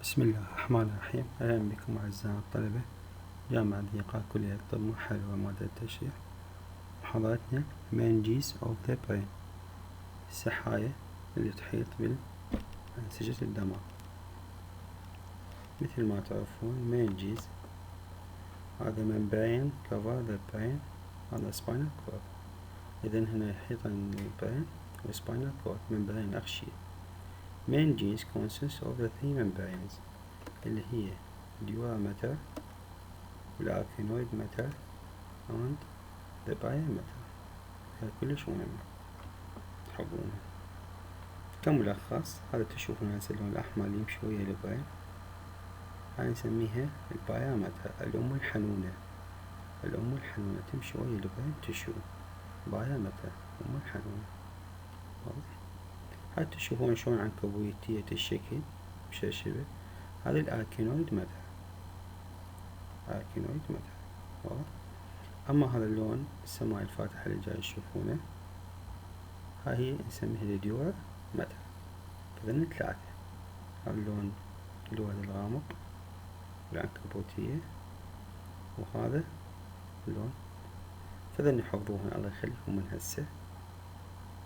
بسم الله الرحمن الرحيم. أهلا بكم أعزائي الطلبة جامعة دقيقة كلية الطب محل ومادة التشريح. محاضرتنا meninges of the brain، السحايا اللي تحيط بأنسجة الدماغ. مثل ما تعرفون meninges هذا membrane cover the brain on the spinal cord. إذن هنا يحيط البرين والspinal cord membrane أغشية. meninges consists of the three membranes اللي هي dura mater والarachnoid mater and the pia mater. هاي كلش مهمة تحفظونها. كملخص هذا تشوفون هسه اللون الأحمر اللي يمشي ويا البرين، هاي نسميها البايا ماتر، الأم الحنونة. الأم الحنونة تمشي ويا البرين تشو بايا ماتر، أم الحنونة. هاي تشوفون شلون عنكبوتية الشكل مشرشبة، هذه الاركينويد ماتر، اركينويد ماتر. واضح؟ أما هذا اللون السماء الفاتح اللي جاي تشوفونه، هاي هي نسميها الديورا ماتر. فذن ثلاثة، هذا اللون اللي هو الغامق والعنكبوتية، وهذا اللون. فذن حفظوهن الله يخليكم من هسه.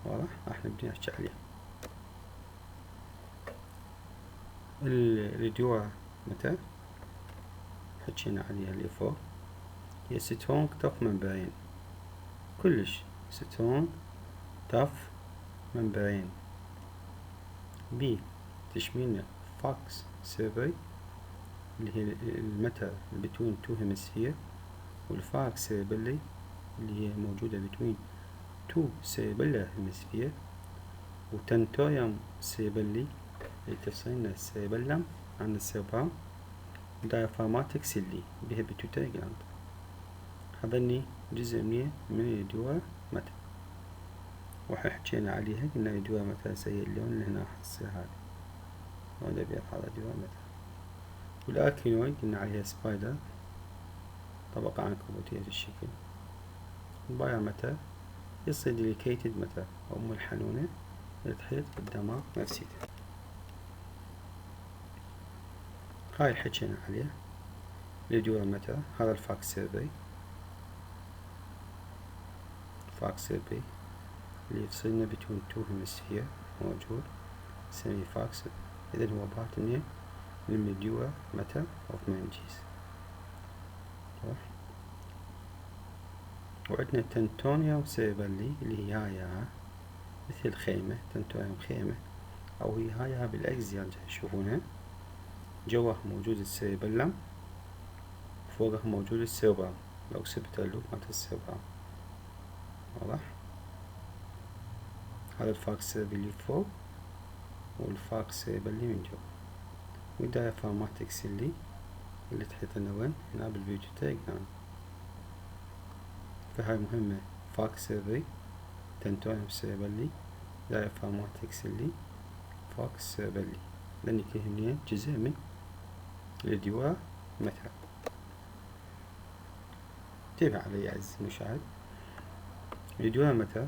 واضح؟ راح نبدي نحكي عليه. الديورا ماتر حكينا عليها اللي فوق، هي سترونج tough membrane، كلش سترونج tough membrane. بي تشميلنا فاكس سيربري اللي هي المتر between two hemisphere، والفاكس سيربلي اللي هي موجودة between two cerebellar hemisphere، وتنتويوم سيربلي اللي تفصلنا السيربلم عن السيربرام، ودايافراماتيك سيلي بها بيتوتري جلاند. هذني جزء من الديورا ماتر، وحكينا عليها قلنا الديورا ماتر هي اللون اللي هنا حصي هذا، وهذا أبيض، هذا ديورا ماتر. والاركينويد قلنا عليها سبايدر، طبقة عنكبوتية الشكل. البايا ماتر يصير ديليكيتد ماتر، أم الحنونة اللي تحيط بالدماغ نفسيته. هاي حكينا عليه الديورا ماتر. هذا الفاكس سيربري، فاكس سيربري اللي يفصلنا between two hemisphere موجود، نسميه فاكس. إذن هو بارت من الديورا ماتر of meninges. وعندنا تنتونيوم سيربلي اللي هي هاي مثل خيمة، تنتونيوم خيمة، أو هي هاي بالأكزيال تشوفونها. جوه موجود السيربلم، فوقه موجود السيربرام، لو سبت اللوب مالت السيربرام. واضح؟ هذا الفاكس سيربلي فوق، والفاكس سيربلي من جوا، والدايافراماتيك سيلي اللي تحيطنا وين؟ هنا بالبيتوتري جلاند. فهاي مهمة، فاكس سيربري، تنتونيوم سيربلي، دايافراماتيك سيلي، فاكس سيربلي. لأن كلهن جزء من الديورا ماتر. انتبه علي يا عزيزي المشاهد. الديورا ماتر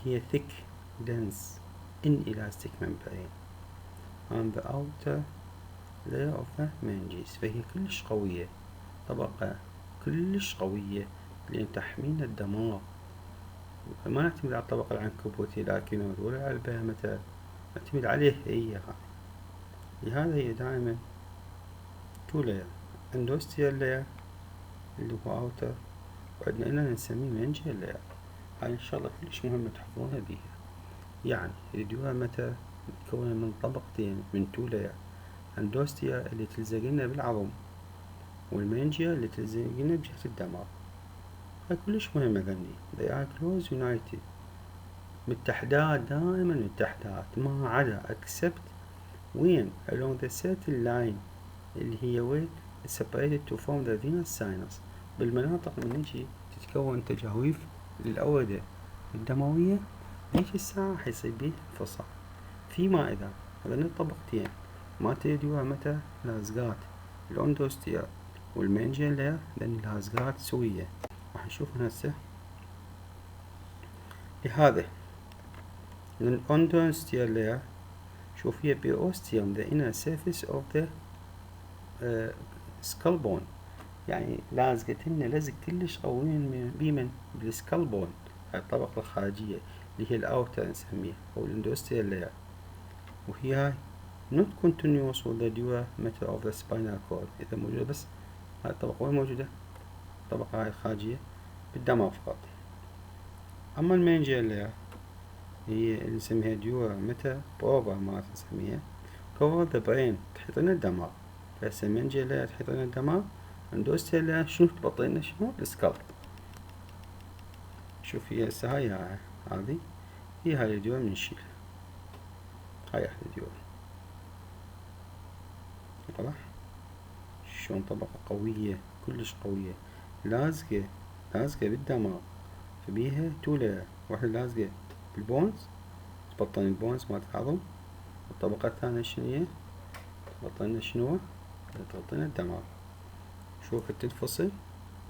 هي thick dense inelastic membrane on the outer layer of the meninges، فهي كلش قوية، طبقة كلش قوية لأن تحمينا الدماغ. ما نعتمد على الطبقة العنكبوتية الاركينويد ولا على البايا ماتر، نعتمد عليه هي. لهذا هي دائما two layer، اندوستيال layer اللي هو outer، وعندنا إننا نسميه meningeal layer. هاي إن شاء الله كلش مهمة تحفظونها بيها. يعني الديورا ماتر متكونة من طبقتين، من تو لاير، اندوستيا اللي تلزقنا بالعظم، والمنجيا اللي تلزقنا بجهة الدماغ. هاي كلش مهمة ذني. they are close united، متحدات، دائما متحدات، ما عدا except وين along the certain line اللي هي وين separated to form the venous sinus، بالمناطق من نجي تتكون تجاويف للأوردة الدموية، هيك الساعة حيصير بيه انفصال. فيما إذا هذين الطبقتين ما الديورا ماتر لازقات الأندوستيا والمنجيال لاير، لأن لازقات سوية، راح نشوفها هسه. لهذا الأندوستيا لاير شوف هي بيروستيوم the inner surface of the skull bone، يعني لازقتلنا لزق كلش قوي بمن بالسكال بون، هاي الطبقة الخارجية اللي هي الأوتر نسميها أو الاندوستيال لاير، وهي هاي not continuous with the diameter of the spinal cord، إذا موجودة بس هاي الطبقة وين موجودة؟ الطبقة هاي الخارجية بالدماغ فقط. أما المينجيال لاير هي اللي نسميها diameter proper ما نسميها cover the brain، تحيطنا الدماغ، فهسه المينجيال لاير تحيطنا الدماغ، الاندوستيال لاير شنو تبطلنا شنو؟ السكال. شوف هي هسه هاي هذي هي هاي الديور بنشيلها، هاي احد الديور، واضح شلون طبقة قوية كلش قوية لازقة بالدماغ، فبيها تو لاير، واحدة لازقة بالبونز تبطن البونز مالت العظم، والطبقة الثانية شنو هي؟ تبطلنا شنو؟ تبطلنا الدماغ. شوف تنفصل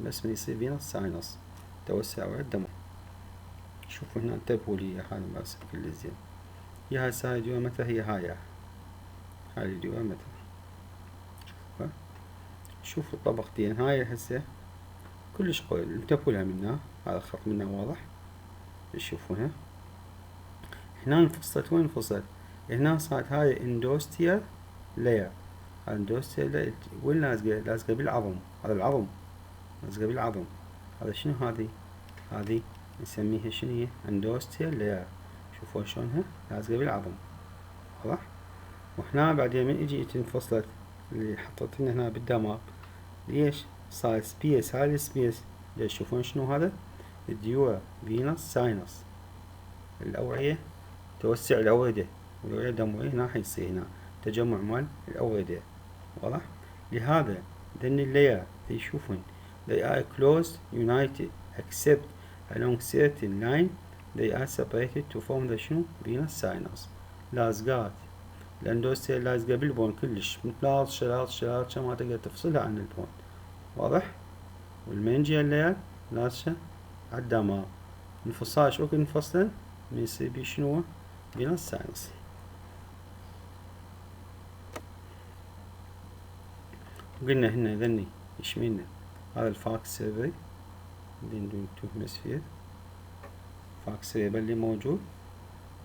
بس من يصير فينوس ساينس توسع وعي الدماغ. شوفوا هنا انتبهوا لي هذا ماسك كل زين. هي هاي الديومتر هي هاي الديومتر. شوفوا الطبقتين هاي هسه كلش قوي، انتبهوا لها منا، هذا الخط منا واضح. تشوفوا هنا انفصلت، وين انفصلت؟ هنا صارت هاي اندوستيال لاير، اندوستيال لاير وين لازقة؟ لازقة بالعظم، هذا العظم لازقة بالعظم. هذا شنو هذه نسميها شنو هي؟ اندوستيال لاير. شوفوا شلونها لازقة بالعظم، واضح؟ وهنا بعدين من اجيت انفصلت اللي حطيتنا هنا بالدماغ، ليش؟ صار سبيس، هاي السبيس ليش؟ تشوفون شنو هذا؟ الديور فينوس ساينس، الأوعية توسع الأوردة، والأوعية الدموية هنا حيصير هنا تجمع مال الأوردة، واضح؟ لهذا then layer يشوفون they are close united except along certain line they are separated to form the شنو؟ فينوس ساينس. لازقات الاندوستيال لازقة بالبون كلش، مثل شلاط ما تقدر تفصلها عن البون، واضح؟ والمنجيال لاير لازقة عالدماغ، انفصال شو وقت انفصل؟ من يصير بيه شنو؟ فينوس ساينس. وقلنا هنا ذني يشملنا هذا الفاكس سيرفي بين تو هيمسفير، فاكس سيربلي موجود،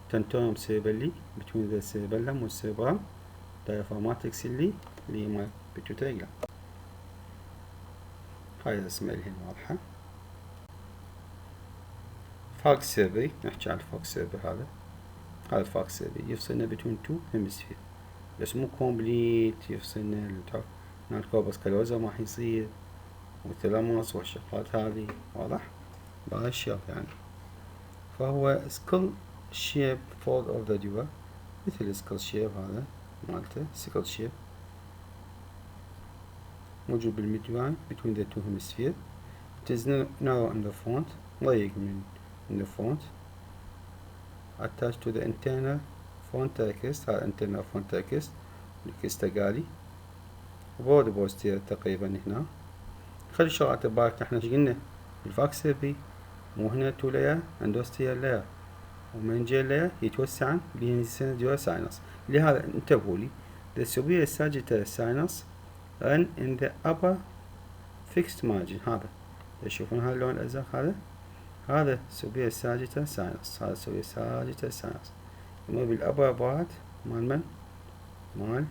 تنتوم سيربلي between the cerebellum والسيربرم، diaphragmatic سيلي اللي مال pituitary gland. هاي الرسمة الهن واضحة. فاكس سيرفي، نحكي عن الفاكس سيرفي هذا الفاكس سيرفي يفصلنا between two hemisphere، بس مو كومبليت يفصلنا هنا الكوربس كالوزا ما حيصير، والثلاموس والشغلات هذه، واضح؟ بهاي الشغل يعني. فهو skull shape fold of the dewar، مثل skull shape هذا مالته skull shape موجود بالميديان between the two hemisphere. It is narrow in the front، ضيق من the front، attached to the internal frontalis، هذا internal frontalis الكستقالي، broad posterior تقريبا هنا. خلي شغلات ببالك، احنا ايش قلنا بالفاكس سيرفي؟ مو هنا تو لاير اندوستيال لاير ومنجيال لاير يتوسعن بين ساينس، لهذا انتبهوا لي the superior sagittal sinus run in the upper fixed margin. هذا تشوفون هذا اللون الازرق، هذا superior sagittal sinus، هذا superior sagittal sinus يمر بالابر بارت مال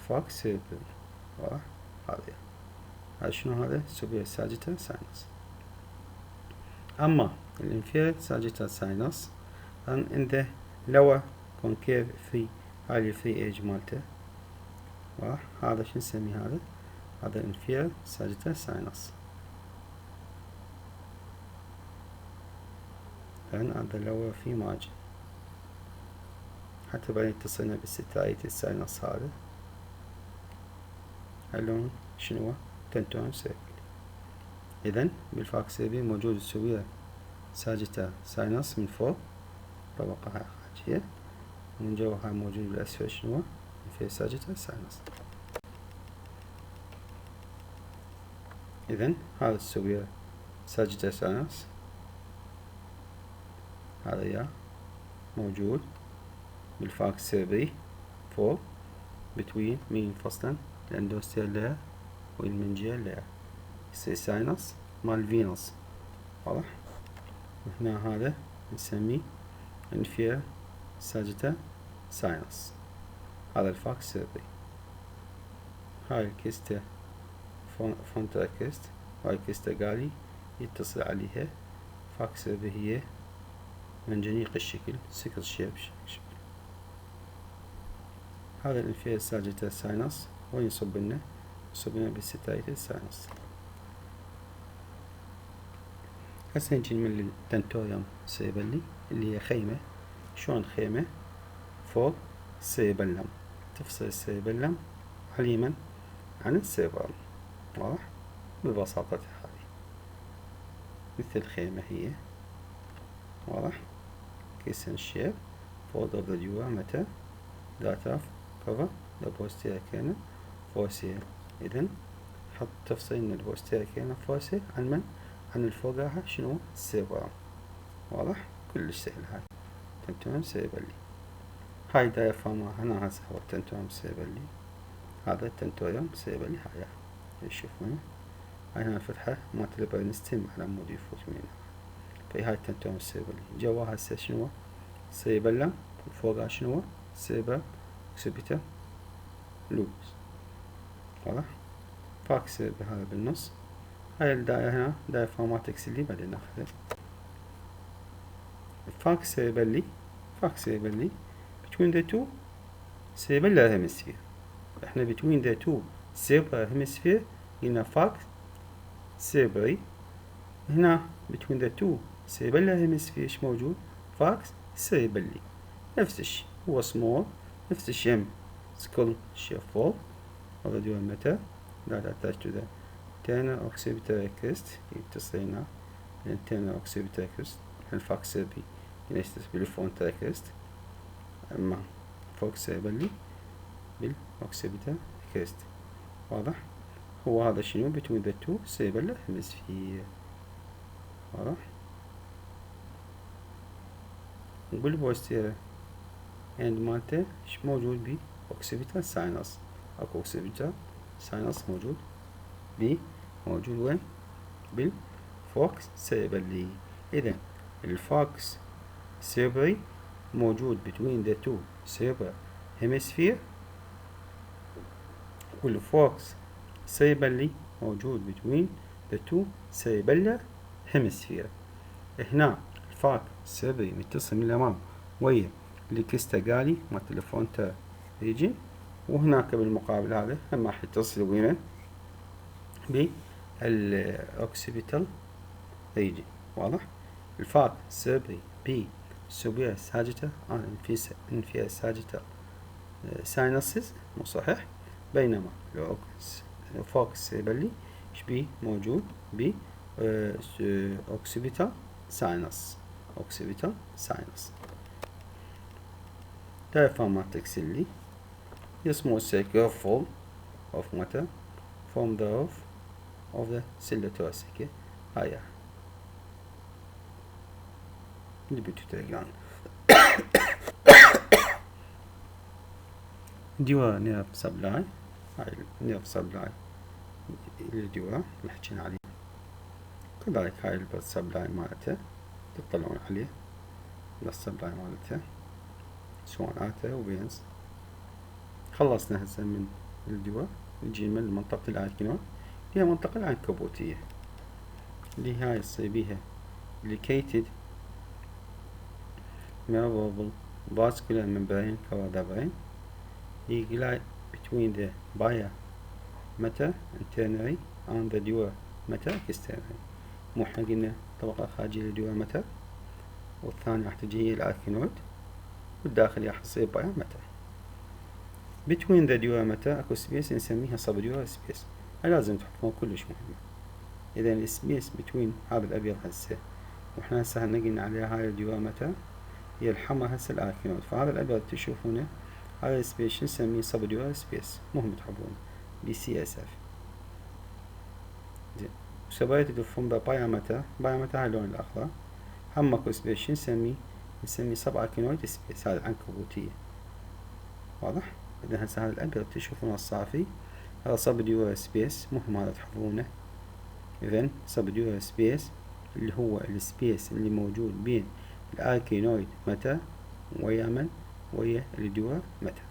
فاكس سيرفي، واضح؟ هذا شنو؟ هذا superior sagittal sinus. أما الانفيريور sagittal sinus run in the lower concave free، هاي الفري ايج مالته، واضح؟ هذا شو نسميه؟ هذا inferior sagittal sinus run at the lower free margin، حتى بعدين اتصلنا بالستايتس sinus هذا اللون شنو؟ تنتون سيركل. إذن بالفاكس سيرفي موجود السوبيريور sagittal sinus من فوق طبقة هاي خارجية، ومن جوا هاي موجود بالأسفل شنو؟ inferior sagittal sinus. إذن هذا السوبيريور sagittal sinus هذا موجود بالفاكس سيربري فوق between مين فصلا الاندوستيال لاير والمنجيال لاير يصير ساينس مال فينوس. واضح؟ وهنا هذا نسميه انفير ساجيتال ساينس. هذا الفاكس سيربري. هاي الكيستا فونترا كيست، هاي الكيستا قالي يتصل عليها فاكس سيربري، هي منجنيق الشكل سكر شيب شكل. هذا الانفير ساجيتال ساينس وين يصب لنا؟ يصب لنا بالستايتال ساينس. هسه نجي من التنتوريوم سيربلي اللي هي خيمة. شلون خيمة؟ فوق السيربلم، تفصل السيربلم على اليمين عن السيربرم. واضح؟ ببساطتها هذه مثل خيمة هي. واضح؟ كيسن شيب fold of the duometer that of cover the posterior canal fossa. إذن حط تفصيل من البوستيريور كانال فوسا عن من؟ عن الفوقاها شنو؟ السيربرم. واضح؟ كلش سهل. هاي تنتوريوم سيربلي. هاي دايفراما هنا هسه هو التنتوريوم سيربلي. هذا التنتوريوم سيربلي. هاي تشوفونه. هاي هنا الفتحة مالت البرينستيم على مود يفوت منها. في هاي التنتوريوم سيربلي جواها هسه شنو؟ سيربلم وفوقها شنو؟ سيربر اوكسيبيتال لوبس. واضح؟ فاكس سيربري هذا بالنص. هاي الدائرة هنا دايفراماتكس اللي بعدين ناخذها. فاكس سيربلي between the two cerebellar hemisphere. احنا between the two cerebral hemisphere قلنا فاكس سيربري. هنا between the two cerebellar hemisphere ايش موجود؟ فاكس سيربلي. نفس الشيء، هو small نفس الشيء skull shape fall of the duometer that attached to the internal occipital crest. يتصل هنا internal occipital crest. الفاكس سيربري ينشتغل بالفرونتال كريست، أما فوق سيربلي بالأوكسيبيتال كريست. واضح؟ هو هذا شنو between the two cerebellar hemisphere. واضح؟ بالبوستيريور اند مالته ايش موجود بي؟ اوكسيبيتال ساينس. اكو اوكسيبيتال ساينس موجود بي، موجود وين؟ بالفوكس سيربلي. إذا الفوكس سيربري موجود between the two cerebral hemisphere، والفوكس سيربلي موجود between the two cerebellar hemisphere. هنا الفاك سيربري متصل من الأمام ويا الكيستا قالي مالت الفرونتال ريجن، وهناك بالمقابل هذا هم راح يتصل وين؟ بالأوكسيبيتال ريجن. واضح؟ الفاك سيربري بي superior sagittal and inferior sagittal sinuses مو صحيح، بينما الفوكس سيربلي ايش بيه موجود ب occipital sinus. occipital sinus. diaphragmatic اللي small circular fold of matter from the roof of the cella thoracica. هاي البيتوتري ديوا نيرف سبلاي. هاي النيرف سبلاي الديوا اللي حكينا عليه. كذلك هاي البلد سبلاي مالته تطلعون عليه، السبلاي مالته سواناته وفينز. خلصنا هسه من الديوا، نجي من منطقة الأركينون هي منطقة العنكبوتية اللي هاي يصير بيها ليكيتد movable vascular membrane cover the brain. He glide between the bia matter internally and the dura matter externally. مو احنا قلنا طبقة خارجية للديوا ماتر، والثانية راح تجي هي الأركينويد، والداخل راح تصير بايا ماتر. between the dura matter اكو سبيس نسميها subdural سبيس. هاي لازم تحطون كلش مهمة. إذا السبيس between هذا الأبيض هسه، واحنا هسه قلنا عليها هاي الديوا ماتر هي الحمى هسه الأركينويد، فهذا الأبيض تشوفونه هذا السبيس نسميه subdural سبيس، مهم تحبونه BCSF. زين separated from the biameter هاي اللون الأخضر. هم اكو سبيس نسميه سب أركينويد سبيس، هذا العنكبوتية واضح؟ إذا هسه هذا الأبيض تشوفونه الصافي هذا صب ديور سبيس، مهم هذا تحفظونه. إذن صب ديور سبيس اللي هو السبيس اللي موجود بين الأركينويد متى ويا من؟ ويا الديور متى.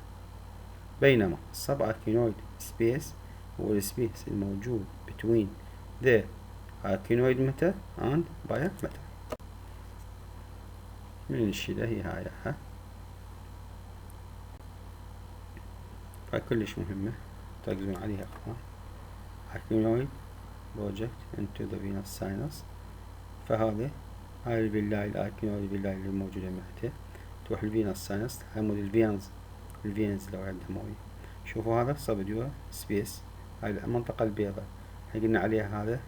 بينما السب أركينويد سبيس هو السبيس الموجود between the أركينويد متى and بايا متى. من الشيء هي هاي ها، فكلش مهمة تركزون عليها اخوان. أركينويد project into the venous sinus، فهذا هاي الفيلاي الأركينويد الفيلاي اللي موجودة متى تروح الفينوس ساينس تعمل الفينز لو عندها موية. شوفوا هذا سبديور سبيس، هاي المنطقة البيضاء هاي قلنا عليها هذا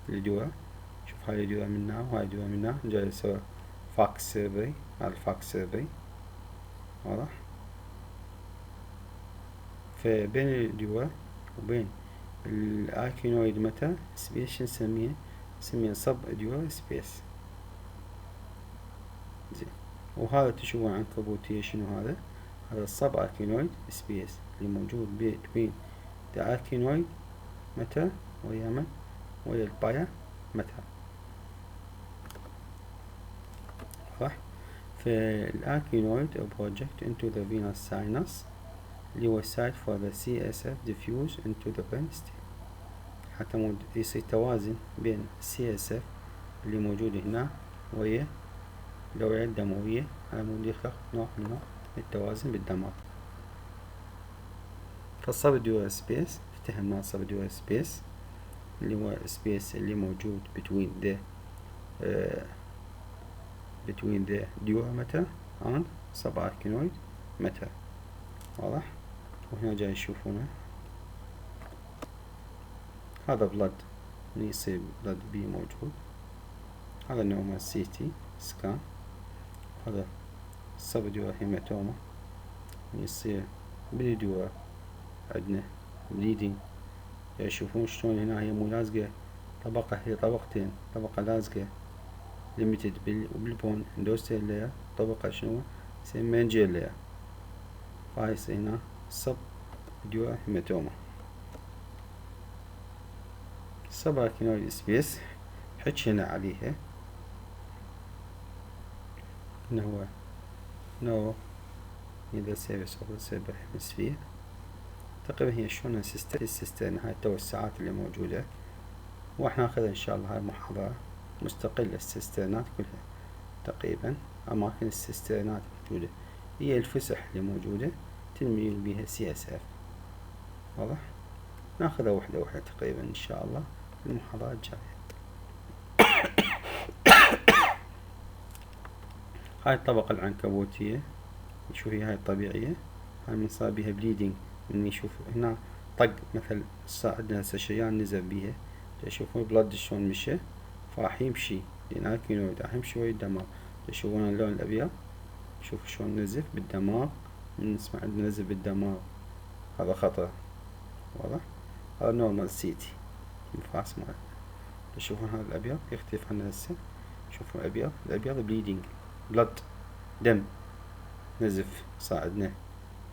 الدواء. شوف هاي الدواء من هنا وهاي الدواء من هنا، جاي يسوي فاكس سيربري، هذا الفاكس سيربري واضح. فبين الدواء وبين الأركينويد متى سبيس شو نسميه؟ نسميه سب ديور سبيس. زين، وهذا تشوفون عنكبوتية شنو هذا؟ هذا السب أركينويد سبيس اللي موجود بين الأركينويد متى ويا من؟ ويا البايا متى. صح؟ فالأركينويد project into the venous sinus اللي هو site for the CSF diffuse into the brain stem، حتى يصير توازن بين CSF اللي موجود هنا ويا الأوعية الدموية، على مود يخلق نوع من التوازن بالدماغ. فالسبديور سبيس افتهمنا السبديور سبيس اللي هو سبيس اللي موجود between the dura mater and subarachnoid mater. واضح؟ وهنا جاي يشوفونه هذا بلد اللي يصير بلد بي موجود، هذا نورمال CT سكان، هذا سبديور هيماتوما يصير بالديور عندنا بليدنج. يشوفون شلون هنا هي مو لازقة طبقة، هي طبقتين، طبقة لازقة ليميتد بالبون اندوستيل لاير، طبقة شنو يصير منجيل لاير، فهاي يصير هنا سب ديور هيماتوما. سب أركينويد سبيس حكينا عليها انه هو نو إذا سيرفيس أو سيربر هيمسفير. تقريبا هي شلون السيستين هاي التوسعات اللي موجودة، واحنا ناخذ ان شاء الله هاي المحاضرة مستقلة. السيستينات كلها تقريبا أماكن السيستينات موجودة هي الفسح اللي موجودة تنمي بها CSF. واضح؟ ناخذها وحدة وحدة تقريبا ان شاء الله في المحاضرة الجاية. هاي الطبقة العنكبوتية نشوف هي هاي الطبيعية، هاي من صار بيها بليدنج، من يشوف هنا طق مثل صار عندنا هسه شريان نزل بيها، تشوفون بلد شلون مشى، فراح يمشي لأن أركينويد راح يمشي ويا الدماغ. تشوفون اللون الأبيض، شوف شلون نزف بالدماغ، من نسمع عندنا نزف بالدماغ هذا خطر. واضح؟ هذا نورمال CT الفاس ماله. تشوفون هذا الأبيض يختلف عن هسه، شوفوا الأبيض بليدنج بلد دم نزف صار عندنا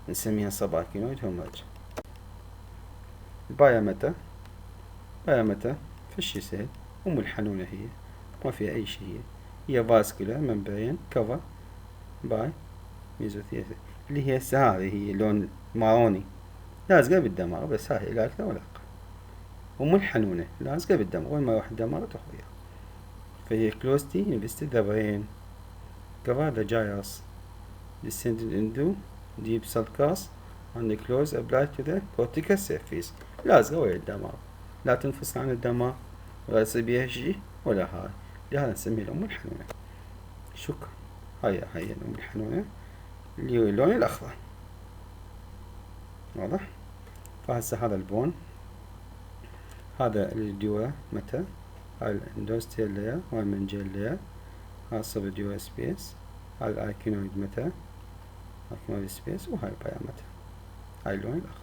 نسميها سب أركينويد هيموريج. البايا متى فشي سهل، أم الحنونة هي ما فيها أي شيء، هي فاسكولار ممبرين كفر باي ميزوثيلين اللي هي هذه هي لون ماروني لازقة بالدماغ، بس هاي لا أكثر ولا أقل. أم الحنونة لازقة بالدماغ، وين ما يروح الدماغ تروح وياه. فهي closely invested the brain cover the gyrus descended into deep sulcus and the close applied to the cortical surface. لازقة ويا الدماغ، لا تنفصل عن الدماغ ولا يصير بيها شي ولا هاي، لهذا نسميها الأم الحنونة. شكرا. هاي الأم الحنونة اللي هو اللون الأخضر. واضح؟ فهسه هذا البون، هذا الديورا متى، هاي الاندوستيل لاير وهاي المنجيل لاير، هاي السبديورا سبيس، هاي الأركينويد متى أركينويد سبيس، وهاي البايا متى، هاي اللون الأخضر.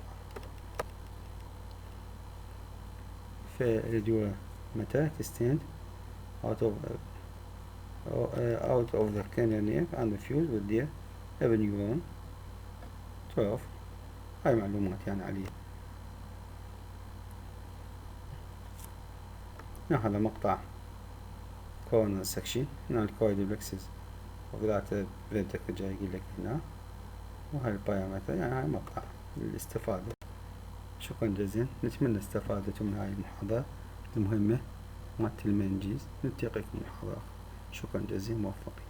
فالديورا متى extend out of the cranial nerve and fuse with the neuron 12. هاي معلومات يعني عليه. هذا مقطع corner section هنا الكويد plexus وقطعة vertex جاي يقول لك هنا، وهاي البايومتر يعني هاي مقطع للاستفادة. شكرا جزيلا، نتمنى استفادتم من هاي المحاضرة المهمة مالت المنجز. نلتقيكم محاضرة. شكرا جزيلا، موفقين.